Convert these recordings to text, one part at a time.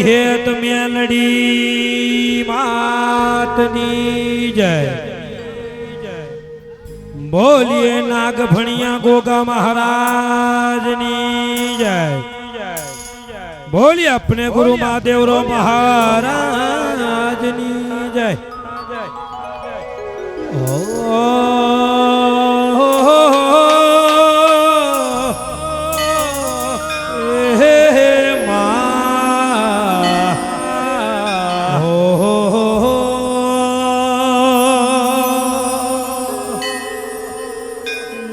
વિહેત મેલડી માતની જય બોલીએ નાગ ભણિયા ગોગા મહારાજની જય બોલીએ अपने गुरु महादेवरो महाराजनी जय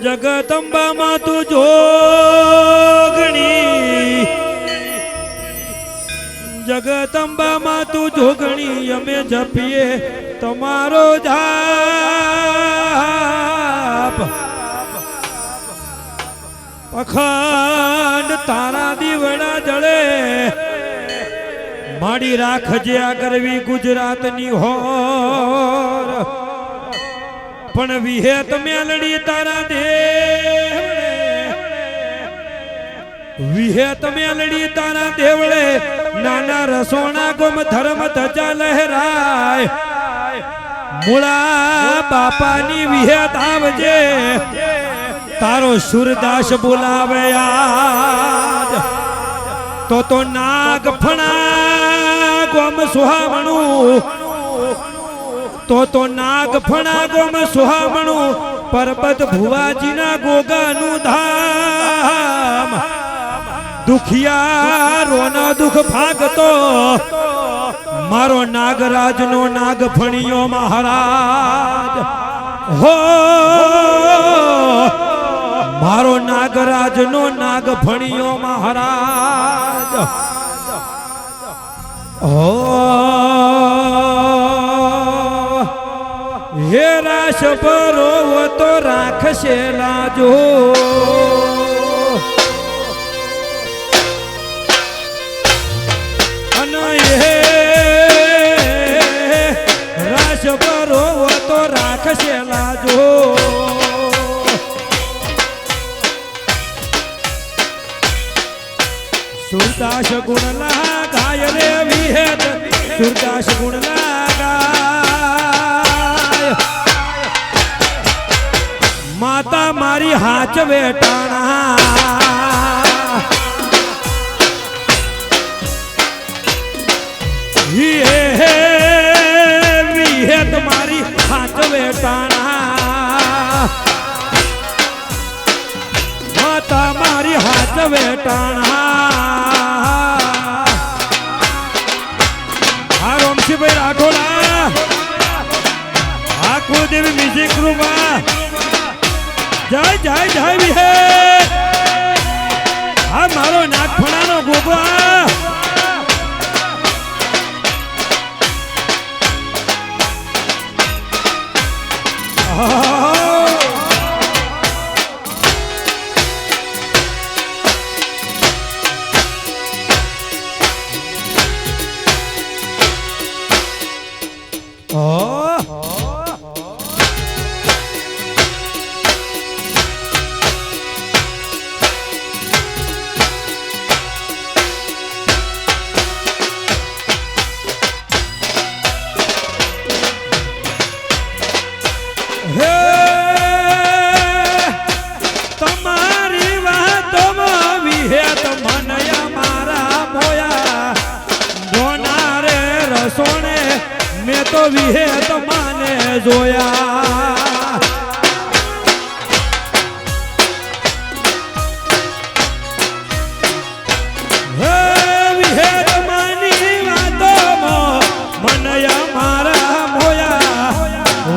जगदंबा मा तू जोगणी जगदंबा मा तू जोगणी अमे जपीए तमारो जाप अखंड तारा दीवड़ा जड़े माड़ी राखजे आ करवी गुजरात नी होर पण विहेत मेलडी तारा देवड़े विहेत मेलडी तारा देवड़े नाना रसोना गुम धर्म धजा लहराय मुळा बापानी विहेत आवजे तारो सूरदास बोलावे आज तो नाग फणा गुम सुहावणु तो नाग फणा गुम सुहावणु परबत भुवाजी ना गोगानु धाम दुखिया रोना दुख भागतो मारो नागराज नो नाग फणियो महाराज हो मारो नागराज नो नाग फणियो महाराज हो हे राश परो तो राखशे लाजो राश परो तो राखशे लाजो सूरदास गुण लगाय रे विहेत सूरदास गुण लगाय माता मारी हाथ वेटाणा विहेत मारी हाथ वेटाणा माता मारी हाथ वेटाणा भाई राठोड़ा कुलदेवी म्यूजिक ग्रुप जय जय जय भी है मारो नागफणा नो गोगो सोने मैं तो विहेत माने जोया विहेत मानी वातो मनया मारा मोया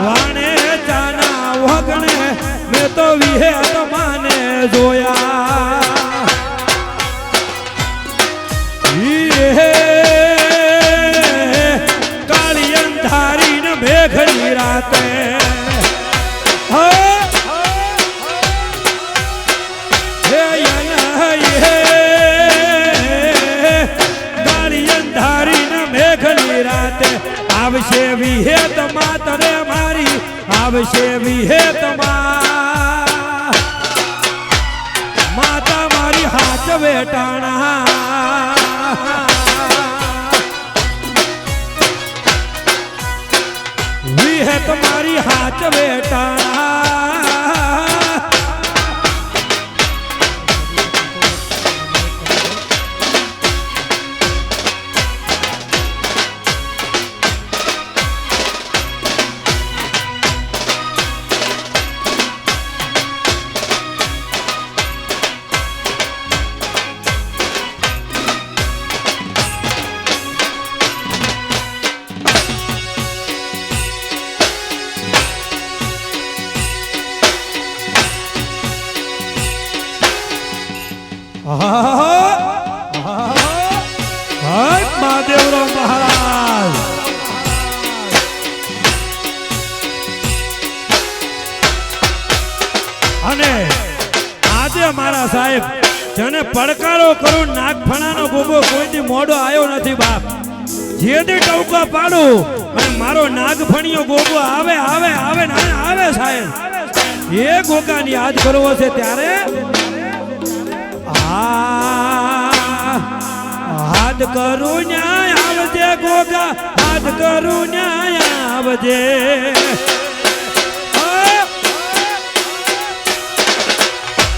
वाणे जाना वगणे मैं तो विहेत माने जोया घड़ी राते गाड़ी अंधारी न मेघली राते आवशे विहेत मातरे मारी आवशे विहेत माता मारी हाथ वेटाणा તમારી હાથ બેટા મહાદેવરાવ મહારાજ અને આજે મારા સાહેબ જેને પડકારો કરું નાગફણાનો ગોગો કોઈથી મોડો આવ્યો નથી બાપ જે દી ટવકા પાડું અને મારો નાગફણીયો ગોગો આવે આવે આવે ને આવે સાહેબ એ ગોગાની યાદ કરવો છે ત્યારે હાથ કરું ન્યાય આવજે ગોગા હાથ કરું ન્યાય આવજે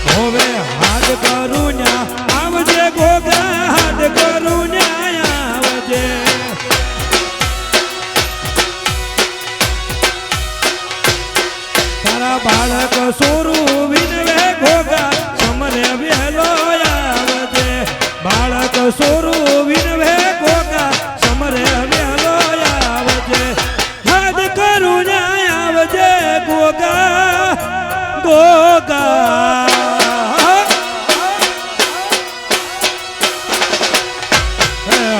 હવે હાથ કરું ન્યાય આવજે ગોગા હાથ કરું ન્યાય આવજે તારા બાળક સોરું વિનવે ગોગા સમરે વહેલો બાળક સોરું વિનવે ગોગા સમરે વહેલો આવજે હાથ કરું ન્યાય આવજે ગોગા ગોગા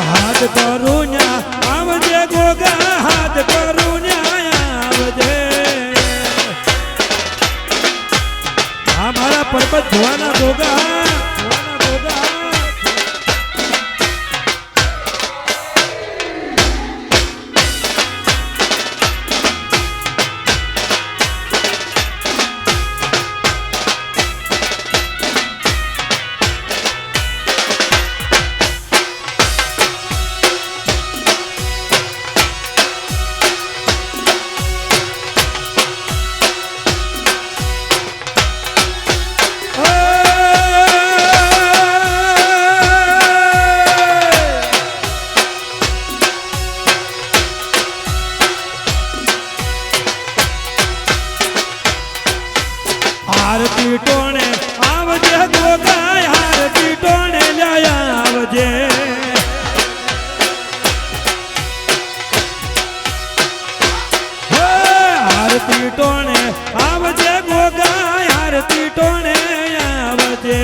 હાથ કરું ન્યાય આવજે ગોગા હાથ કરું ન્યાય આવજે આ મારા પર્વત જોવાના ગોગા આરતી ટોણે આવજે ગોગા આરતી ટોણે લયા આવજે આરતી ટોણે આવજે ગોગા આરતી ટોણે આવજે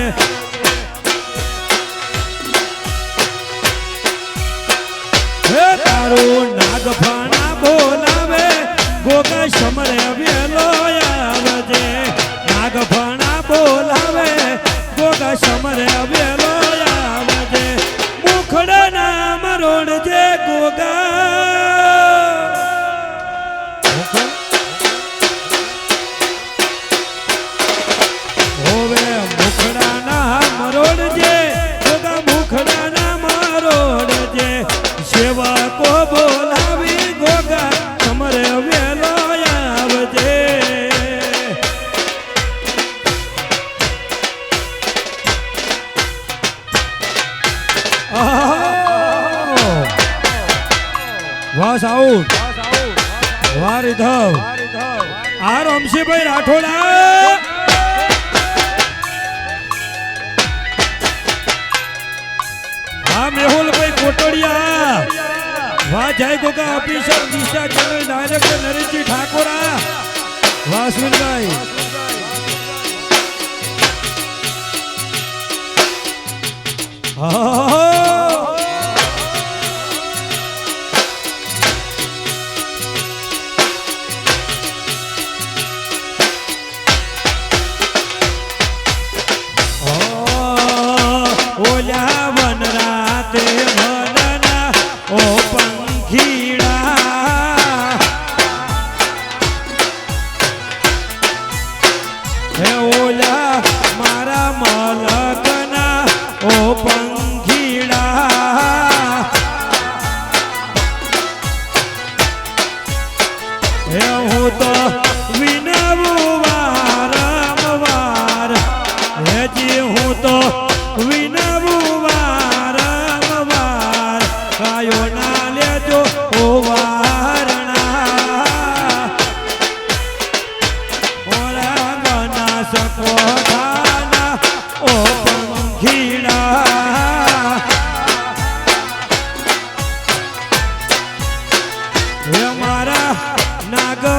હે તારું નાગફણા બોલાવે ગોગા સમરે વેલો આવજે નાગફણા બોલાવે ગોગા સમરે વેલો આવજે મુખડા નામ રોડજે ગોગા હોવે મુખડા નામ રોડજે ગોગા મુખડા નામ રોડજે સેવકો બોલાવી ગોગા સમરે વેલો આવજે વાહ સાઉન્ડ વાહ રીધવ આ રમશીભાઈ રાઠોડા હા મેહુલભાઈ કોટડિયા વાહ જય ગોગા ઓફિસર દિશા ચેનલ ડાયરેક્ટર નરેશજી ઠાકોરા વાહ સુનભાઈ હા ઓલા વન રાતે વનના ઓ પંખીડા હે ઓલા મારા મલકના ઓ પંખીડા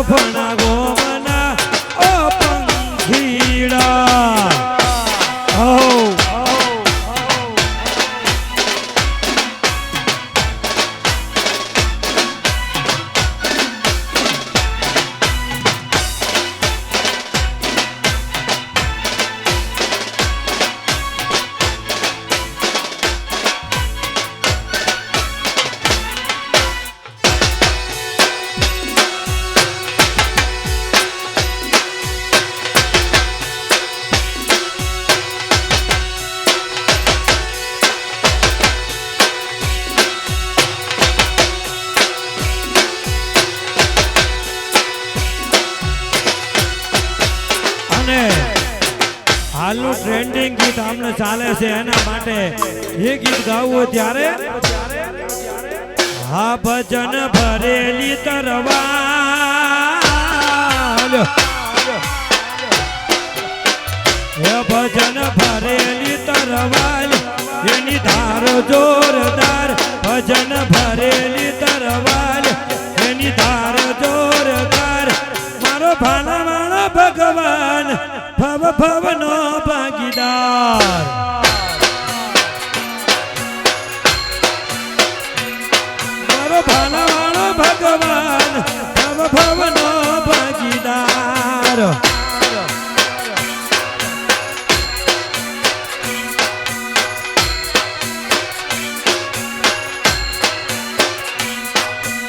નાગફણા ગોમના ઓ પંખીડા હાલનું ટ્રેન્ડિંગ ગીત આમને ચાલે છે એના માટે એ ગીત ગાવું ત્યારે હા ભજન ભરેલી તરવાલ હે ભજન ભરેલી તરવાલ એની ધાર જોરદાર ભજન ભરેલી તરવાલ એની ધાર જોરદાર મારો ભાલાવાળો ભગવાન ભવ ભવનો ભાગીદાર મારો ભાલાવાળો ભગવાન ભવ ભવનો ભાગીદાર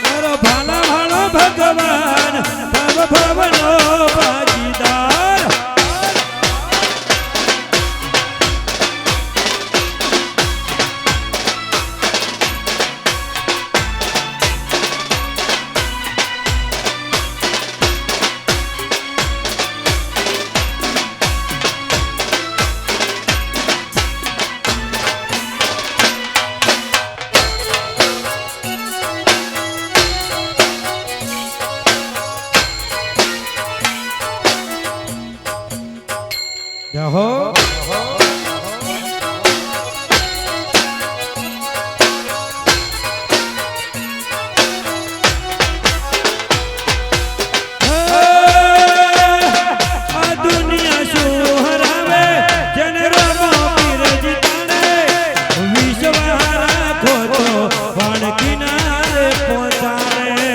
મારો ભાલાવાળો ભગવાન ભવ ભવનો ભાગીદાર हो दुनिया शोहरावे जनरो पीरजिताने विश्वहारा खोतो पण किनारे पहुंचाने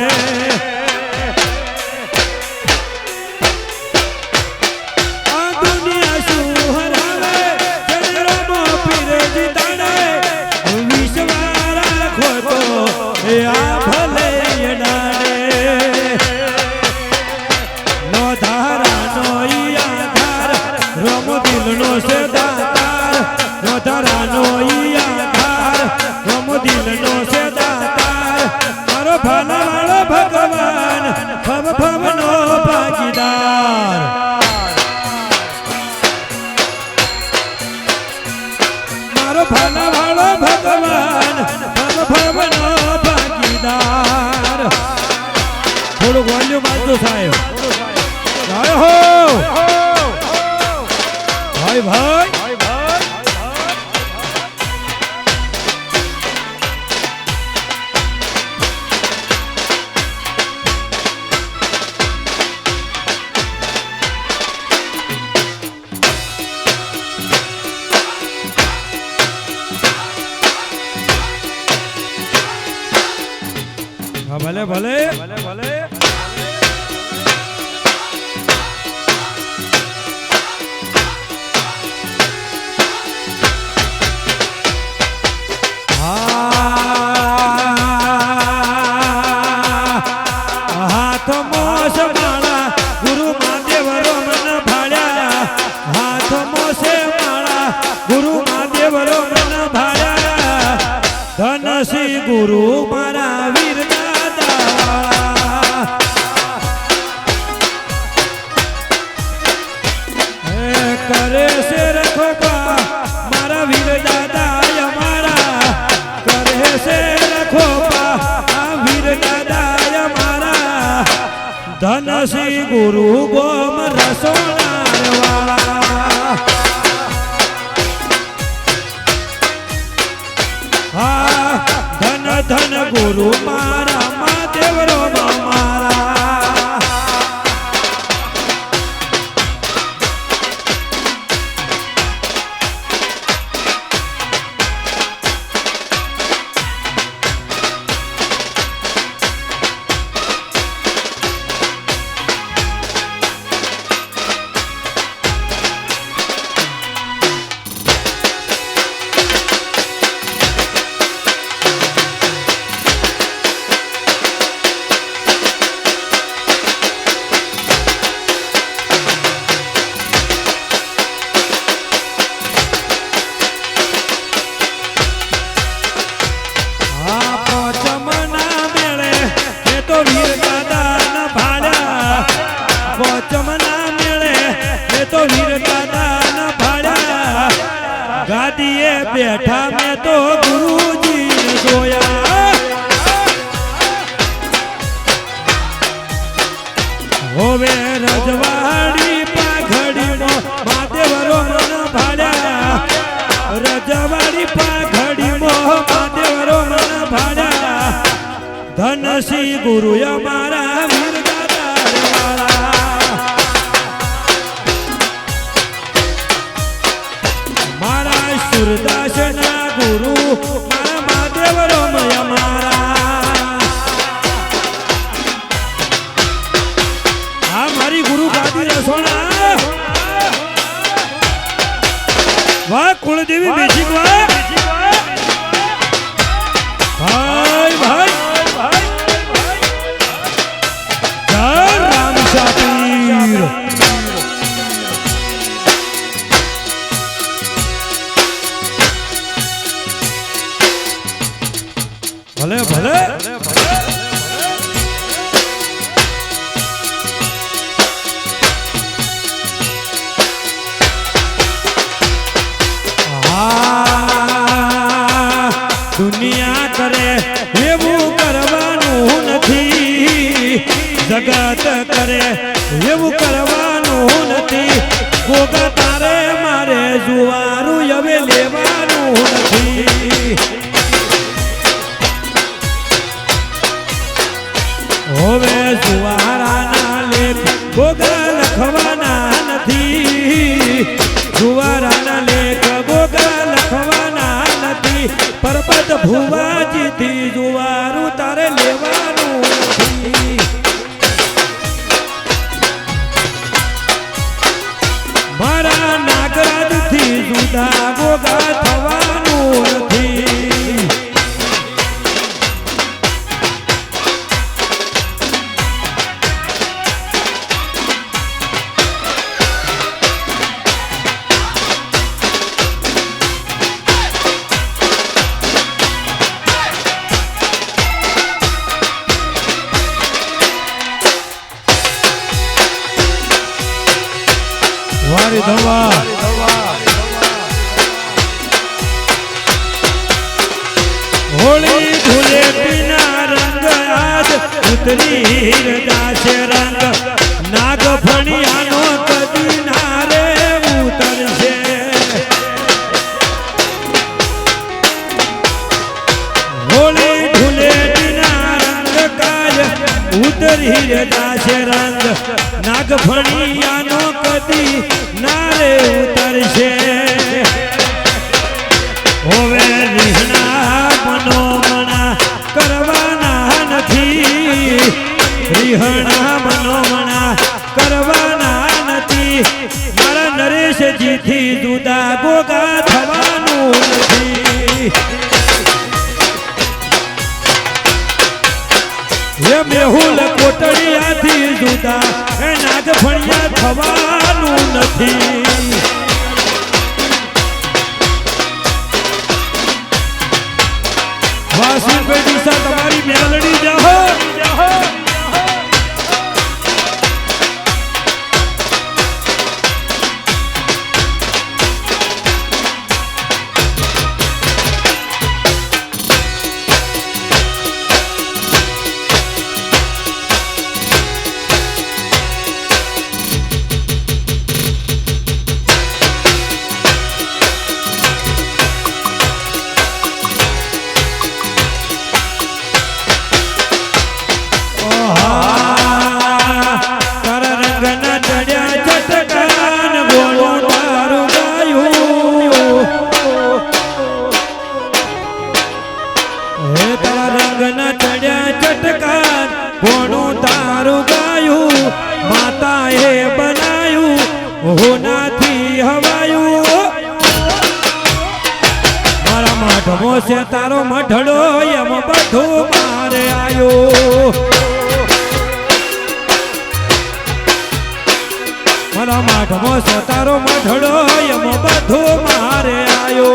ભગવાન ભવ ભવનો ભાગીદાર મારો ભાલાવાળો ભગવાન ભવ ભવનો ભાગીદાર થોડુંક વોલ્યુમ આપજો સાહેબ જય હો ભાઈ ભાઈ ભલે ભલે ભલે ભલે હાથ મોસ માળા ગુરુ મહાદેવ રોમન ભાળ્યા હાથ મોસે માળા ગુરુ મહાદેવ રોમન ભાળ્યા ધનસી ગુરુ મારા વીર કરે છે રખોપા મારા વીર દાદા અમારા કરે છે રખોપા આ વીર દાદા અમારા ધનસી ગુરુ ગોમ રસોનાર વાળા હા ધન ધન ગુરુ મારા મહાદેવ રો મારા વીર દાદા ના ભાડ્યા પોચમના મેળે મેં તો વીર દાદા ના ભાડ્યા ગાદીએ બેઠા મેં તો ગુરુજી જોયા હોવે રજવાડી પાઘડીમાં મહાદેવરો મન ભાડ્યા રજવાડી પાઘડીમાં મહાદેવરો મન ભાડ્યા ધનસી ગુરુ અમારા વીર દાદા વાળા મારા સુરદાસ ના ગુરુ મારા મહાદેવરો અમારા આ મારી ગુરુ ગાદી રસોણા વાહ કુળદેવી બેસી વાહ ભાઈ ભાઈ જય રામ શાતીર ભલે ભલે દુનિયા કરે એવું કરવાનું નથી જગત કરે એવું કરવાનું નથી ગોગા તારે મારે જુવારું હવે લેવાનું નથી હવે જુવારાના લેખ ગોગા લખવાના નથી જુવારાના લેખ ગોગા લખવાના નથી પરબત ભુવાજીથી જુવારું તારે લેવાનું નથી મારા નાગરાજથી જુદા ગોગા થવાનું નથી વારી ધવા હોળી ધૂળેટીના રંગ આજ ઉતરી જશે રંગ નાગ ફણિયાનો કદી ના રે ઉતરશે હોળી ધૂળેટીના રંગ કાજ ઉતરી જશે રંગ નાગ ફણિયાનો કદી નારે ઉતરશે હોવે રીહણા મનોમણા કરવાના નથી રીહણા મનોમણા કરવાના નથી મારા નરેશજીથી જુદા ગોગા થવાનું નથી એ મેહુલ કોટડિયાથી જુદા એ નાગફણિયા થવાનું નથી વાસીભાઈ દિશા તમારી મેલડી જાહો માધવો છે તારો મઢડો એમ બધું મારે આયો મારા માધવો છે તારો મઢડો એમ બધું મારે આયો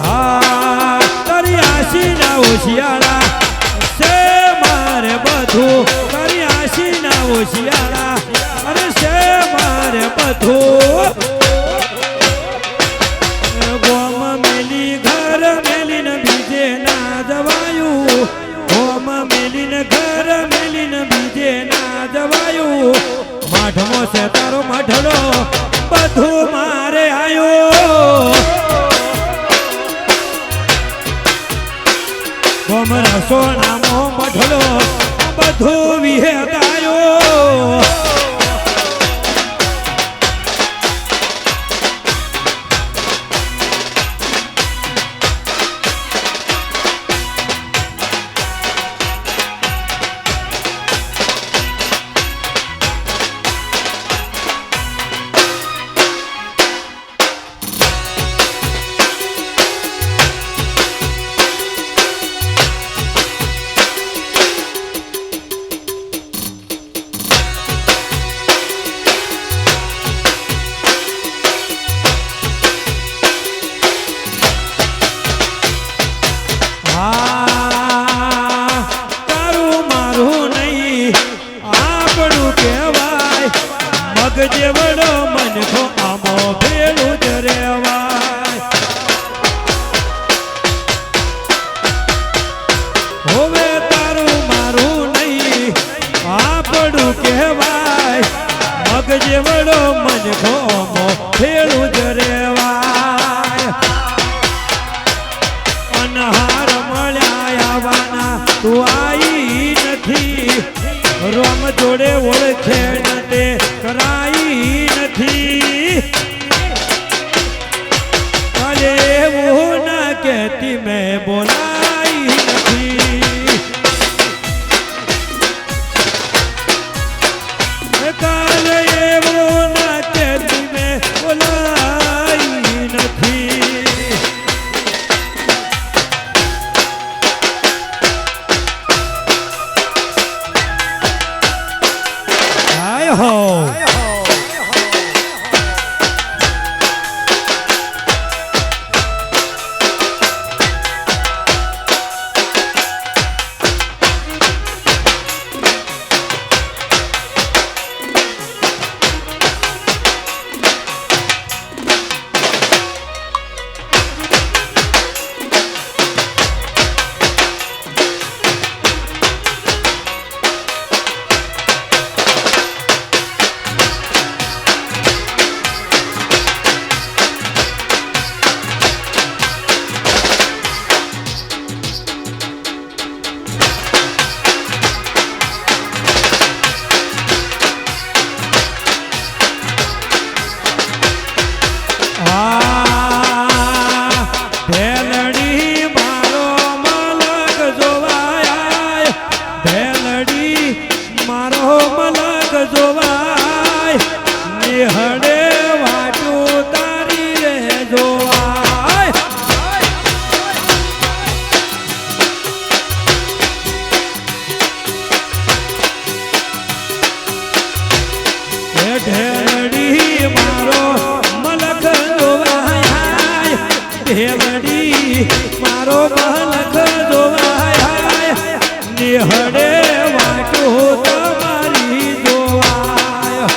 હા રસોનામો મઠડો બધું વિહેતાયો જેવડો મનખો આમો ભેળું જ રેવાય હવે તારું મારું નહીં આપડું કહેવાય મગ જેવડો મનખો આમો ભેળું જ રેવાય અનહાર મળ્યા આવવાના તું આવી નથી રોમ જોડે ઓળખે નતે કરાઈ નથી અરે એવું ના કહેતી મેં બોલાઈ નથી કાલે એવું ના કહેતી મેં બોલાઈ નથી હો ઢેરડી મારો મલક જોવાય ઢેરડી મારો મલક જોવાય નિહળે વાટો તમારી જોવાય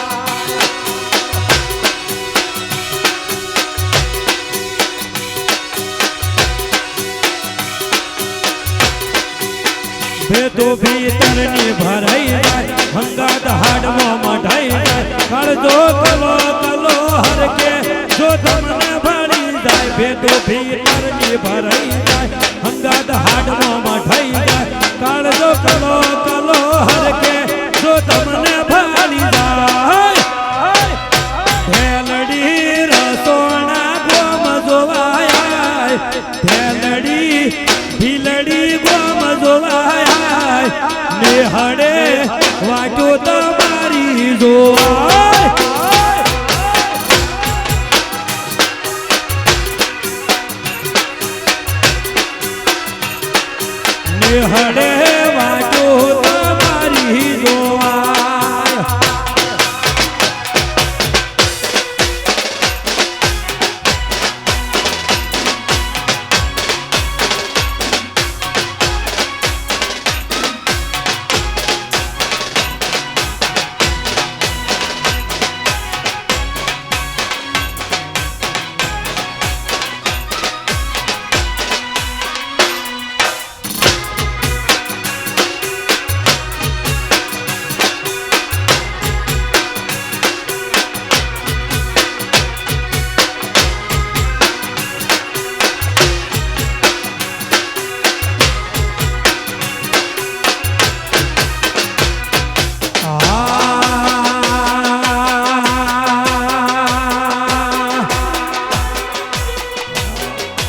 ભેદો ભીતરની ભરાઈ જાય હંગાત હાડમાં મઢાઈ જાય કળજો કલો કલો હરકે જો તમને ભરી જાય ભેદો ભીતરની ભરાઈ જાય હંગાત હાડમાં મઢાઈ જાય કળજો કલો કલો હરકે જો તમને ભરી જાય ભેલડી રસોણા ગોમ જોવાય ભેલડી ભીલડી ગોમ જોવાય નિહળે વાટો તમારી જોવાય નિહળે વાટો તમારી જોવાય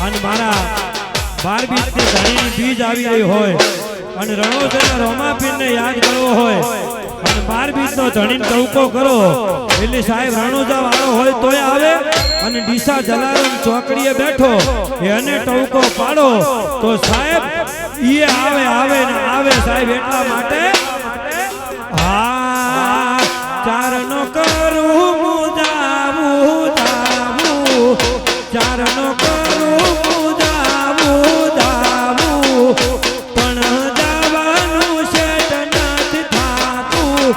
અને મારા 12 બીજની ધણીની બીજ આવી રહી હોય અને રણોજના રોમાપીરને યાદ કરવો હોય અને 12 બીજનો ધણીને ટવકો કરો એટલે સાહેબ રણોજા વાળો હોય તોય આવે અને ડીસા જલારામ ચોકડીએ બેઠો એને ટવકો પાડો તો સાહેબ ઈ આવે ને આવે સાહેબ એટલા માટે હા ચારનો કરું મુજાવું ચારનો કરું મુજાવું પણ જવાનું શેઠ નથી થાતું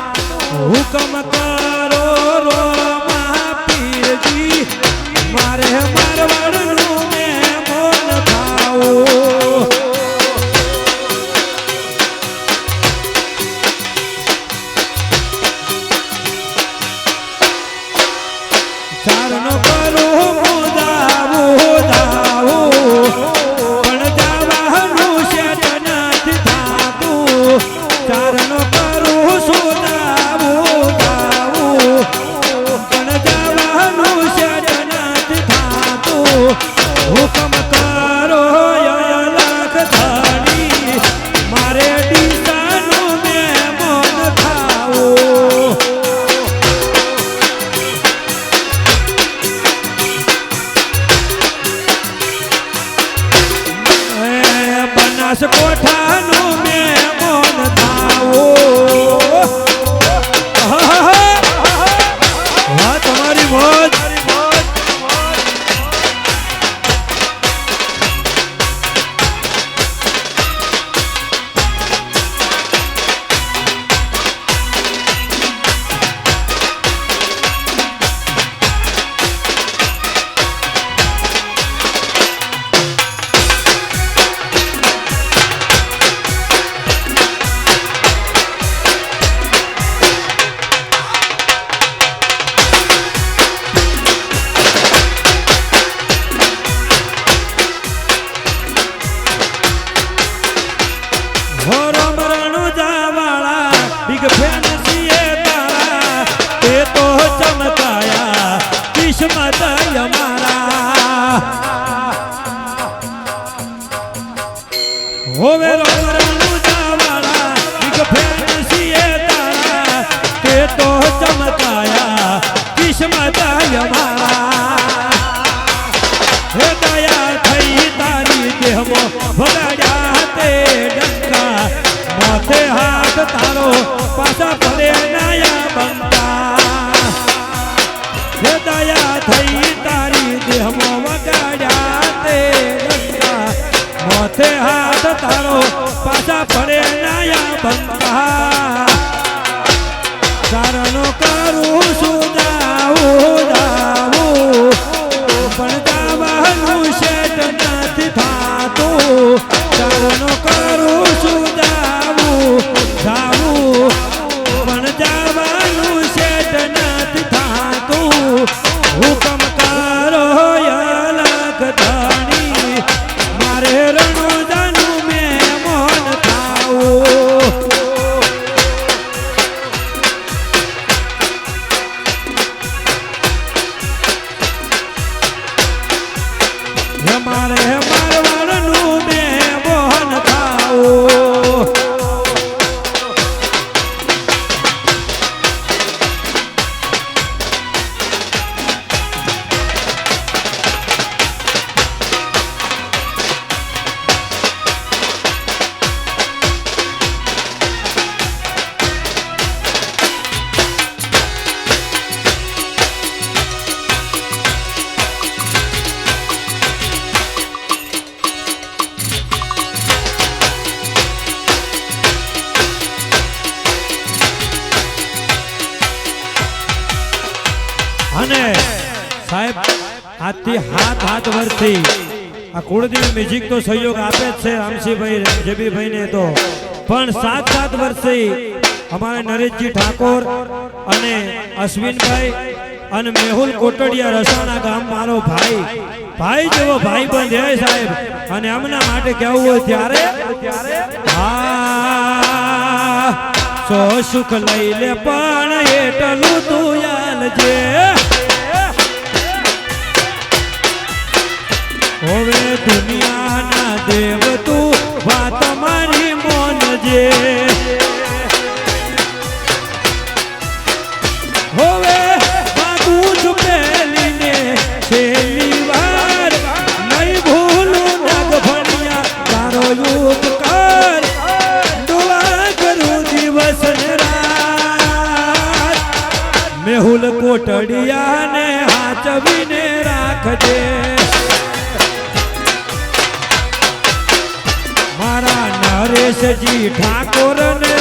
હુકમ કરો રોમા પીરજી મારે મારવાડનું મહેમાન થાવું ચારનો કરું ચારનો કરું સુદાવું પણ જવાનું શેઠ નથી થાતું હુકમ કરો અલખ ધણી મારે ડીસાનું મહેમાન થાવું બનાસકોઠાનું મહેમાન તમારી મોજ હોવે રણનું જાવાળા એક ફેન્સીએ તારા તે તો ચમકાયા કિસ્મત અમારા હે દયા થઈ તારી દેહમાં ભગાડ્યા તે ડંકા માથે હાથ તારો પાછા પડે નાયા બંકા હે દયા થઈ તારી દેહમાં વગાડ્યા તે ડંકા માથે હાથ તારો પાછા પડે નાયા બંકા ચારનો કરું સુદાવું પણ જવાનું શેઠ નથી થાતું ચારનો કરું સુદાવું પણ જવાનું શેઠ નથી થાતું હુકમ કરો અલખ ધણી મારે રણોજાનું મહેમાન થાવું મારે મારવાડનું મહેમાન થાવું અને સાહેબ આજથી 7 વર્ષથી આ કુળદેવી મ્યુઝિક તો સહયોગ આપે જ છે રામસિંહભાઈ જેબીભાઈને તો પણ 7 વર્ષથી અમારા નરેશજી ઠાકોર અને અશ્વિનભાઈ અને મેહુલ કોટડિયા રસાણા ગામ મારો ભાઈ જેવો ભાઈ બંધ હે સાહેબ અને એમના માટે કહેવું હોય ત્યારે સો સુખ લઈ લે પણ એટલું તું યાલજે હોવે દુનિયાના દેવ તું વાત મારી મોનજે હોવે માગું છું પહેલીને છેલ્લી વાર નહીં ભૂલું નાગફણિયા તારો ઉપકાર દુઆ કરું દિવસ ને રાત મેહુલ કોટડિયાને હાચવીને રાખજે મારા નરેશજી ઠાકોરને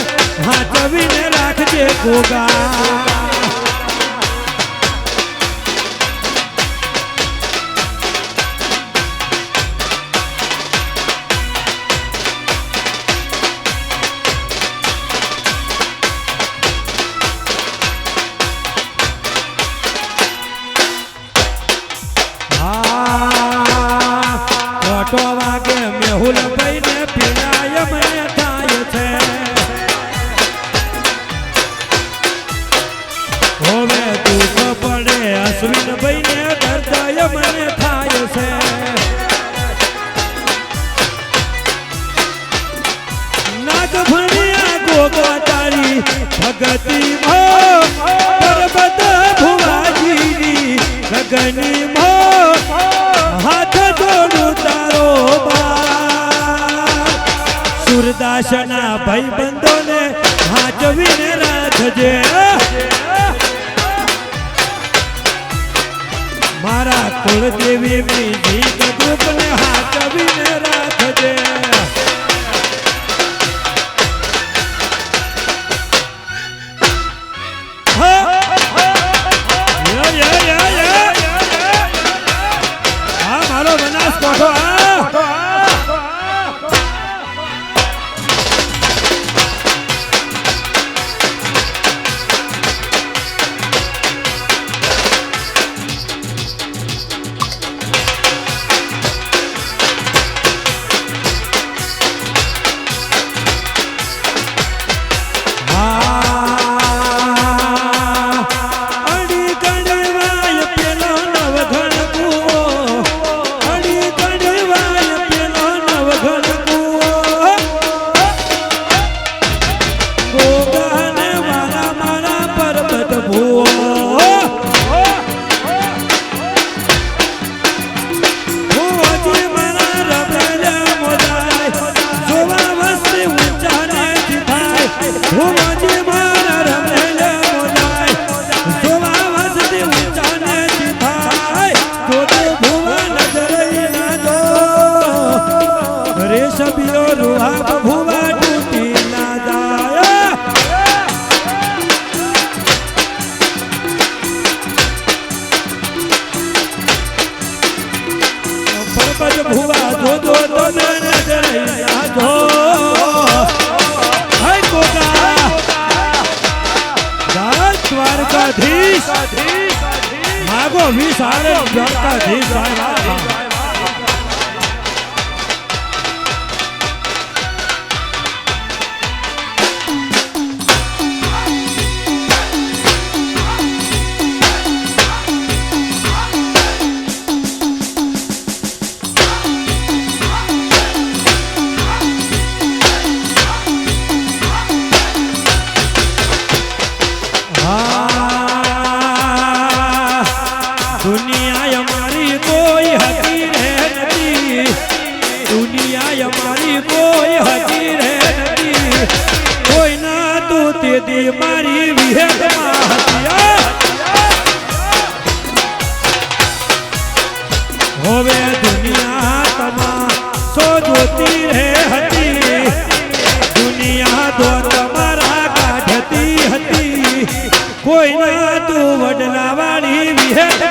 હાચવીને રાખજે ગોગા વાગે મેહુલ ભાઈ ને પીડાય મને થાય છે હવે દુઃખ પડે અશ્વિન ભાઈ ને દર્દાય મને થાય છે નાગફણિયા ગોગા તારી ભગતી પર્વત ભુવાજીની ગગની હાથ જોડું તારો સુરદાસના ભાઈ બંધોને હાચવીને રાખજે મારા કુળદેવી જીત ગ્રુપને હાચવીને રાખજે મારો બનાસકાંઠો માગો વિશાળ દ્વારકાધીશ दुनिया हमारी कोई हकीर है नहीं दुनिया हमारी कोई हकीर है नहीं कोई ना तू तेरी मारी विहेद होवे दुनिया तमा सो जोती रहे हती दुनिया दो तुम्हारा काढ़ती हती कोई ना तू वडला वाली विहेद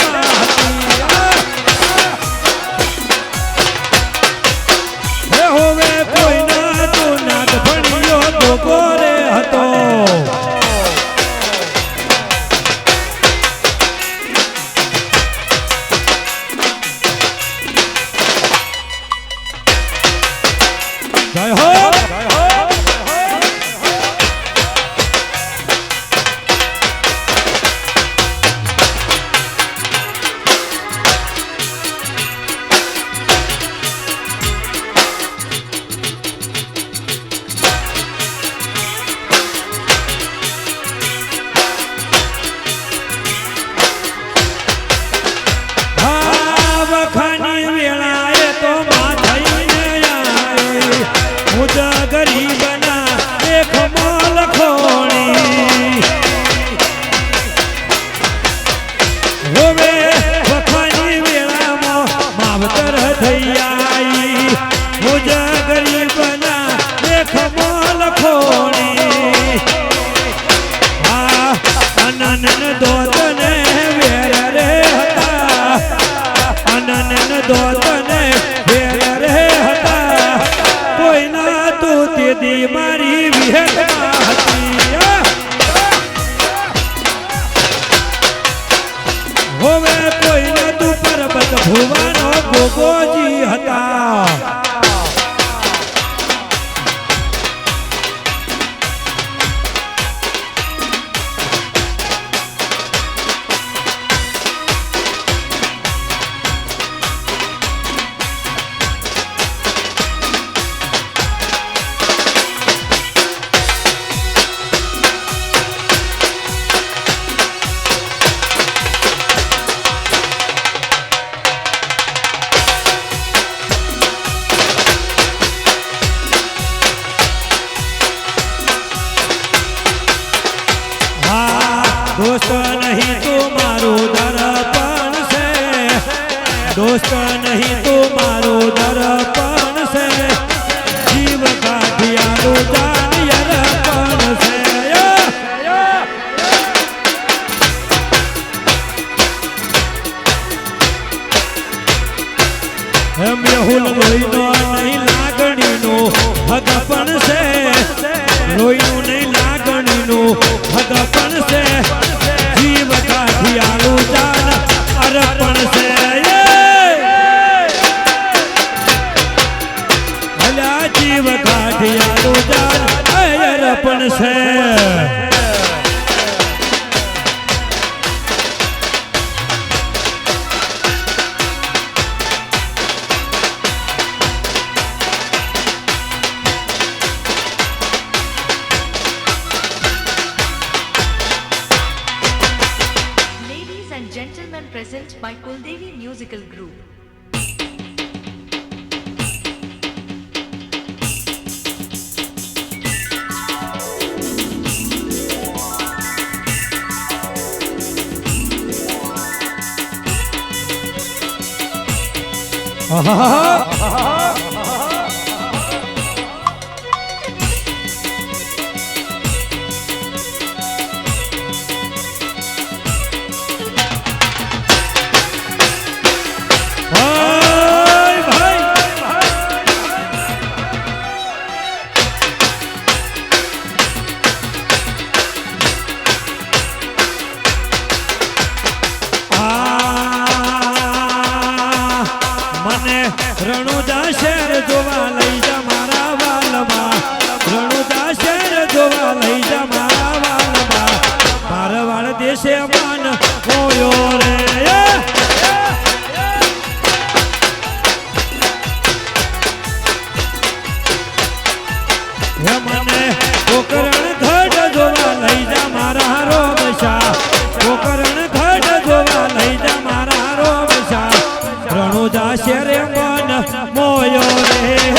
होवे कोई ना तू नागफणिયો તો ગોરે હતો માવતર થઈ આઈ મુજ ગરીબના દેખ મોલ ખોણી અનન દોતને વેર રે હતા અનન દોતને વેર રે હતા કોઈના તું તેદી મારી વિહેતમાં હતી હવે કોઈના તું પરબત ભુવાનો ગોગોજી હતા दोस्त नहीं तुम्हारो दर्पण से दोस्त नहीं तुम्हारो दर्पण से जीव का दियालु जान यरपण से मेहुल लोईनो नहीं लागणी नो भगपण से लोईनो नहीं लागणी नो भगपण से जीव का दियालु जान अर्पण से भला जीव का दियालु जान अर्पण से Gentlemen present by Kuldevi Musical Group. Ranuja શહેર જોવા લઈ જા મારા વાલમાં રણુજા શહેર જોવા લઈ જા મારા વાલમાં મારવાડ દેશે માન હોયો રે મને કોકરણ ઘડ જોવા લઈ જા મારા રોમશા કોકરણ ઘડ જોવા લઈ જા મારા રોમશા રણુજા શહેર મોયો રે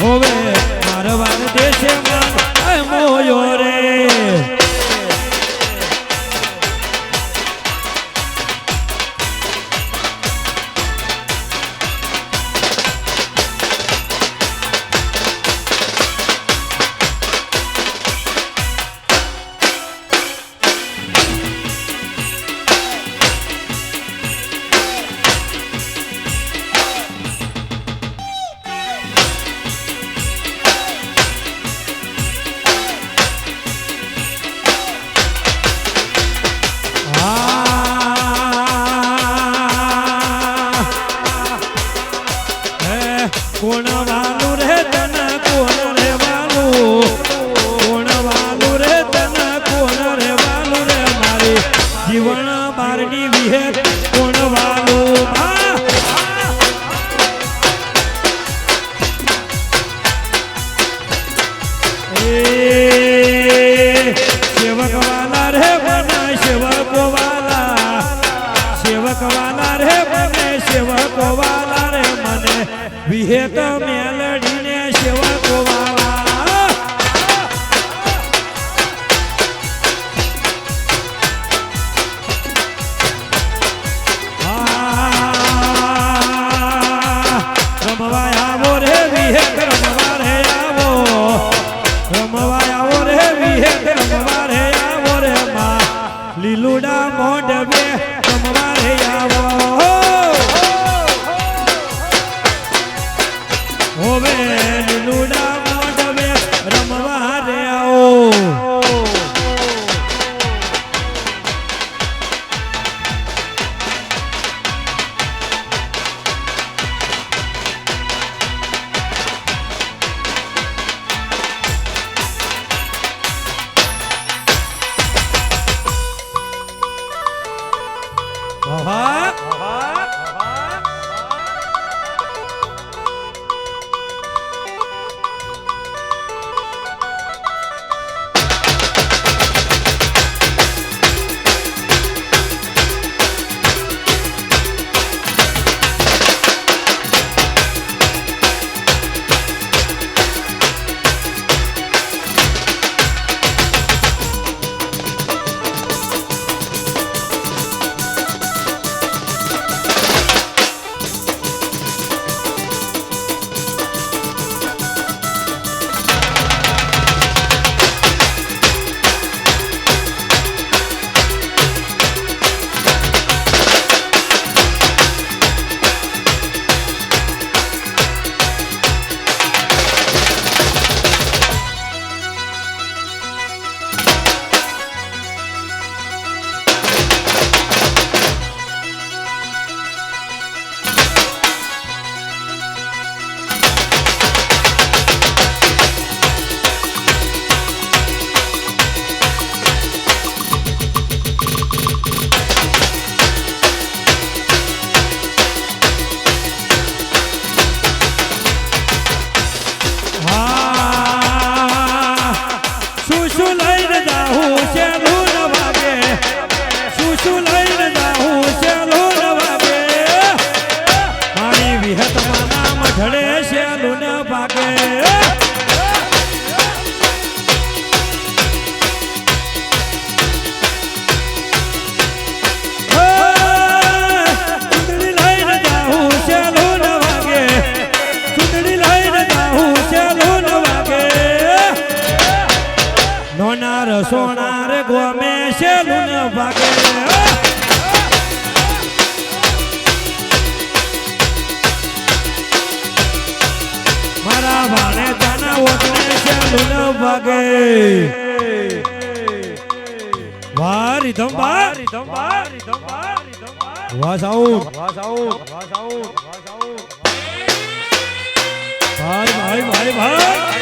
હોવે મારવાડ દેશે મોયો રે કોણ વાલું રે તને કોણ રે વાલું કોણ વાલું રે તને કોણ રે વાલું રે મારી જીવન બારની વિહેર કોણ વાલું સેવક વાલા રે બને સેવકો વાલા સેવક વાલા રે બને સેવકો વાલા રે મને વિહેત મેલડીને સેવકો વાલા તાર સોના રે ગોમે શેલું ન ભાગે મારા ભાણે તાના ઓગણે શેલું ન ભાગે વાહ રીધમ વાહ વાહ સાઉન્ડ ભાઈ ભાઈ ભાઈ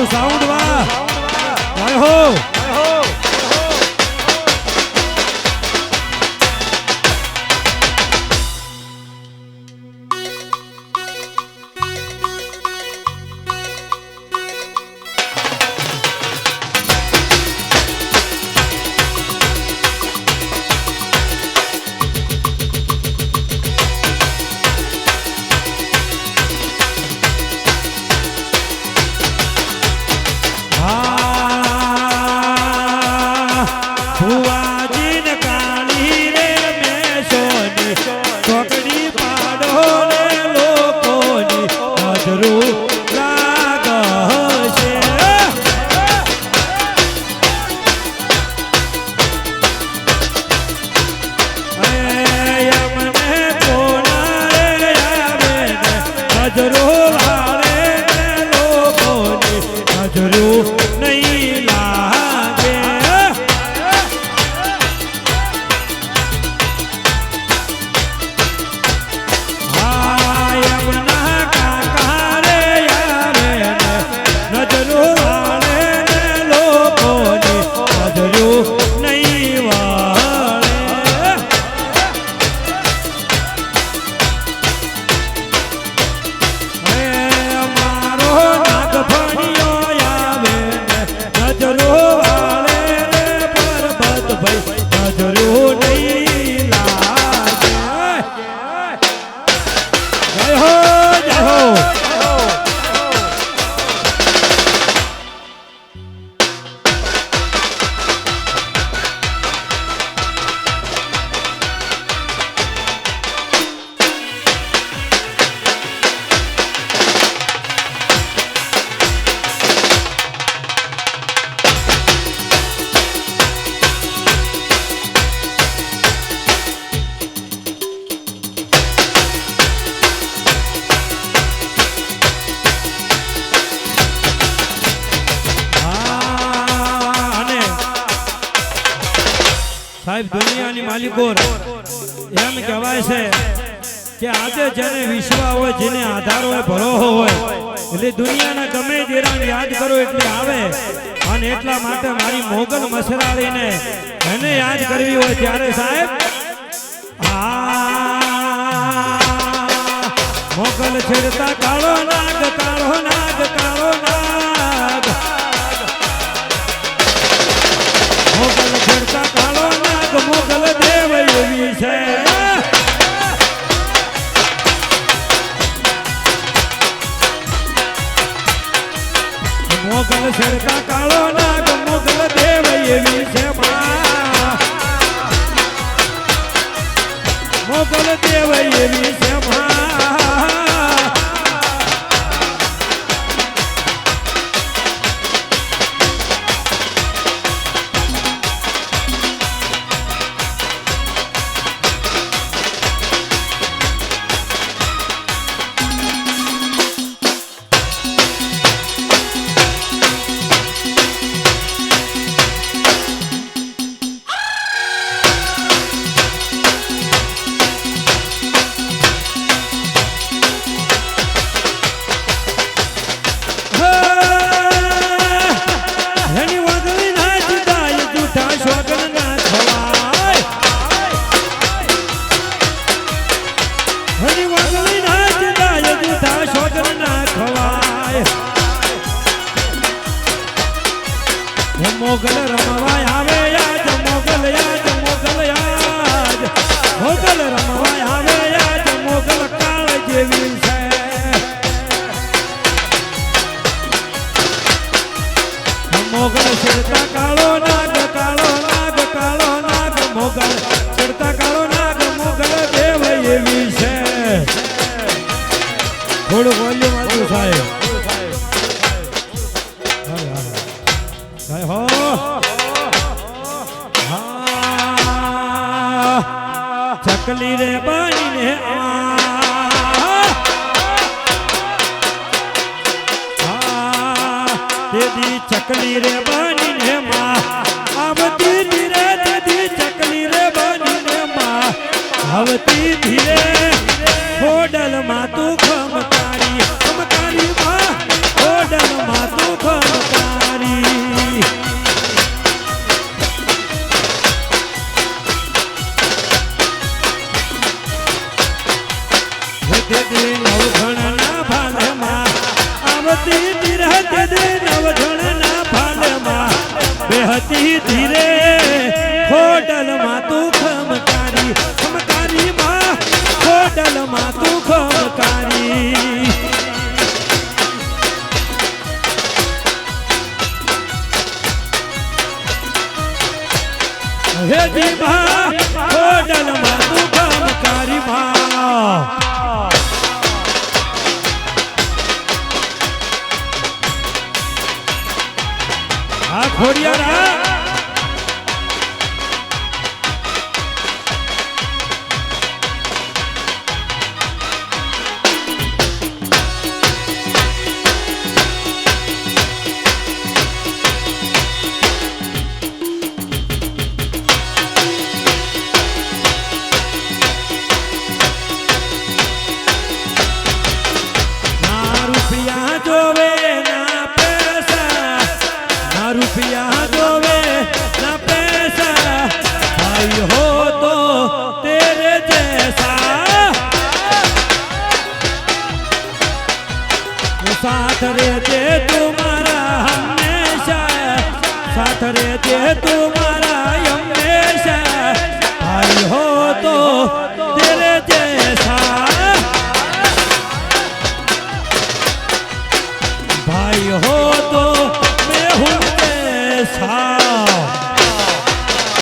સાઉન્ડ વાહ જય હો સાહેબ દુનિયાની માલિકો એમ કહેવાય છે કે આજે જેને વિશ્વ હોય જેને આધાર હોય ભરોસો હોય એટલે દુનિયાના ગમે દેરાને યાદ કરો એટલે આવે અને એટલા માટે મારી મોગલ મસરાળીને એને યાદ કરવી હોય ત્યારે સાહેબ મોગલ છેડતા કાળો નાગ કાળો નાગ કાળો નાગ મોગલ છેડતા કાળો નાગ મોગલ દેવ એવી છે મોગલ છેડતા કાળો નાગ મોગલ એવી છે માં મોગલ દેવ એવી છે માં મોગલ રમવાય આવે યાદ મોગલ યાદ મોગલ યાદ મોગલ રમવાય આવે યાદ મોગલ કાળ જેવી છે મોગલ શેરતા કાળો નાગ કાળો નાગ કાળો નાગ મોગલ શેરતા કાળો નાગ મોગલ દેવ એવી છે થોડું વોલ્યુમ આટલું સાહેબ હો ચકલી રે બનીને દીદી ચકલી રે બનીને માં આવતી ધીરે દીદી ચકલી રે બનીને માં આવતી ધીરે હોડલ માં તું ખમકારી ખમકારી માં હોડલ માં તું ખમકારી નવઘણના ભાલમાં આવતી ધીરે નવઘણના ભાલમાં બેહતી ધીરે ખોડલમાં તું ખમકારી ખમકારી માં ખોડલમાં તું ખમકારી હે દીવા ખોડલમાં તું ખમકારી માં ખોડિયારા ના રૂપિયા જોવે ના પૈસા ના રૂપિયા જોવે ના पैसा भाई हो तो तेरे जैसा साथ रहते तुम्हारा हमेशा साथ रहते तुम्हारा हमेशा भाई हो तो